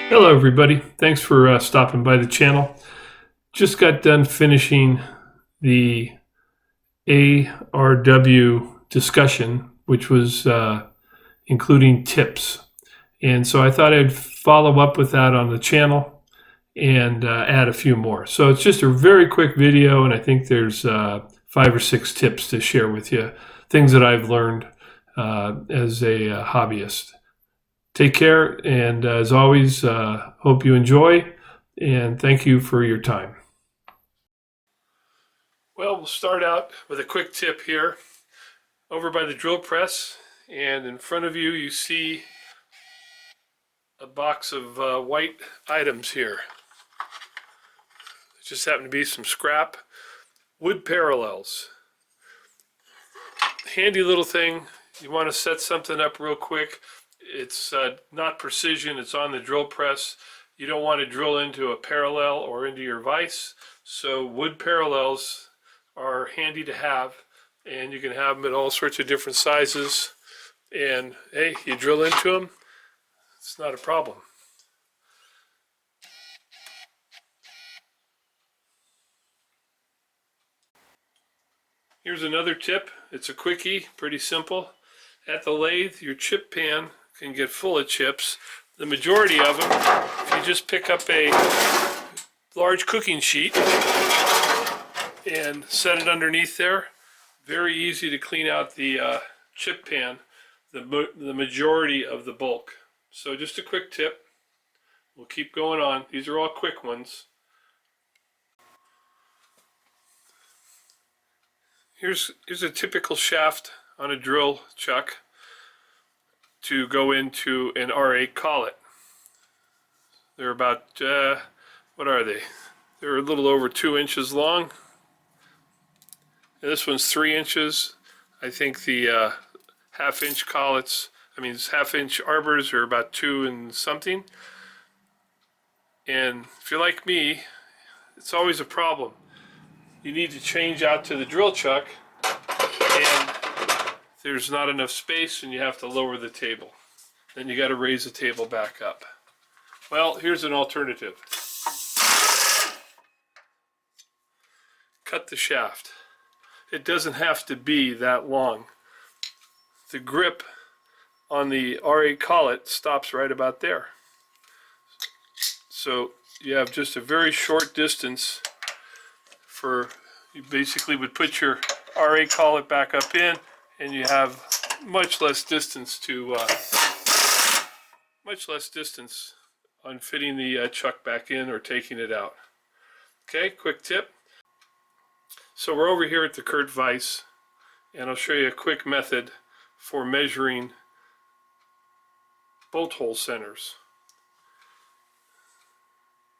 Hello everybody, thanks for stopping by the channel. Just got done finishing the ARW discussion, which was including tips. And so I thought I'd follow up with that on the channel and add a few more. So it's just a very quick video, and I think there's 5 or 6 tips to share with you, things that I've learned as a hobbyist. Take care, and as always, hope you enjoy, and thank you for your time. Well, we'll start out with a quick tip here. Over by the drill press, and in front of you, you see a box of white items here. It just happen to be some scrap wood parallels. Handy little thing. You want to set something up real quick. It's not precision, it's on the drill press. You don't want to drill into a parallel or into your vise, so wood parallels are handy to have, and you can have them at all sorts of different sizes, and hey, you drill into them, it's not a problem. Here's another tip. It's a quickie, pretty simple. At the lathe, your chip pan can get full of chips. The majority of them, if you just pick up a large cooking sheet and set it underneath there, very easy to clean out the chip pan, the majority of the bulk. So just a quick tip. We'll keep going on. These are all quick ones. Here's a typical shaft on a drill chuck to go into an R8 collet. They're about, what are they? They're a little over 2 inches long. And this one's 3 inches. I think the half-inch collets, half-inch arbors are about 2 and something. And if you're like me, it's always a problem. You need to change out to the drill chuck, and there's not enough space, and you have to lower the table. Then you got to raise the table back up. Well, here's an alternative. Cut the shaft. It doesn't have to be that long. The grip on the R8 collet stops right about there. So you have just a very short distance for, you basically would put your R8 collet back up in, and you have much less distance on fitting the chuck back in or taking it out. Okay, quick tip. So we're over here at the Kurt vise, and I'll show you a quick method for measuring bolt hole centers.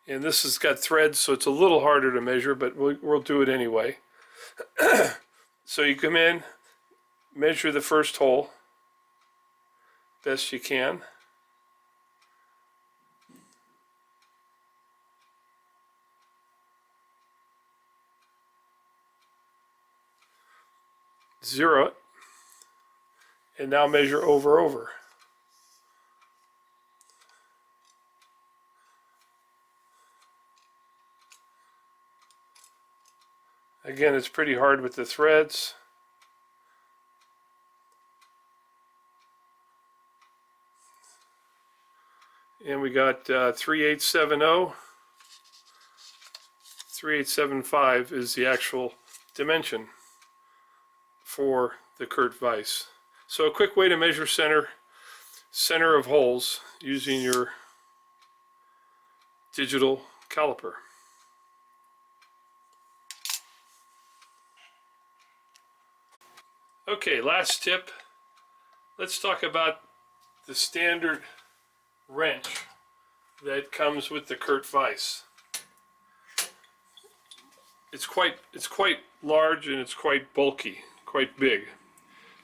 And this has got threads, so it's a little harder to measure, but we'll do it anyway. So you come in, measure the first hole best you can. Zero it, and now measure over. Again, it's pretty hard with the threads. And we got 3870. 3875 is the actual dimension for the Kurt vise. So a quick way to measure center of holes using your digital caliper. Okay, last tip. Let's talk about the standard wrench that comes with the Kurt vise. It's quite large, and it's quite bulky, quite big.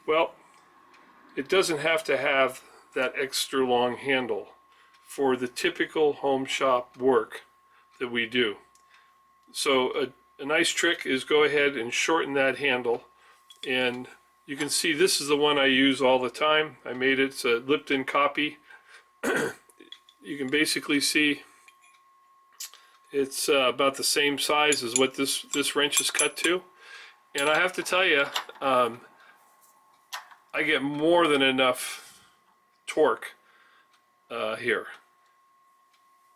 Well, it doesn't have to have that extra long handle for the typical home shop work that we do. So a nice trick is go ahead and shorten that handle, and you can see this is the one I use all the time. I made it, it's a Lipton copy. you can basically see it's about the same size as what this wrench is cut to. And I have to tell you, I get more than enough torque here.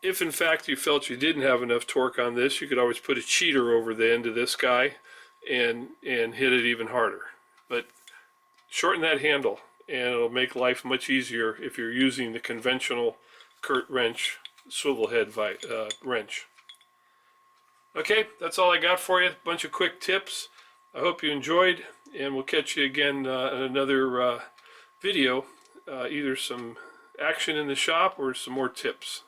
If in fact you felt you didn't have enough torque on this, you could always put a cheater over the end of this guy and hit it even harder. But shorten that handle and it'll make life much easier if you're using the conventional Kurt wrench, swivel head wrench. Okay, that's all I got for you. A bunch of quick tips. I hope you enjoyed, and we'll catch you again in another video, either some action in the shop or some more tips.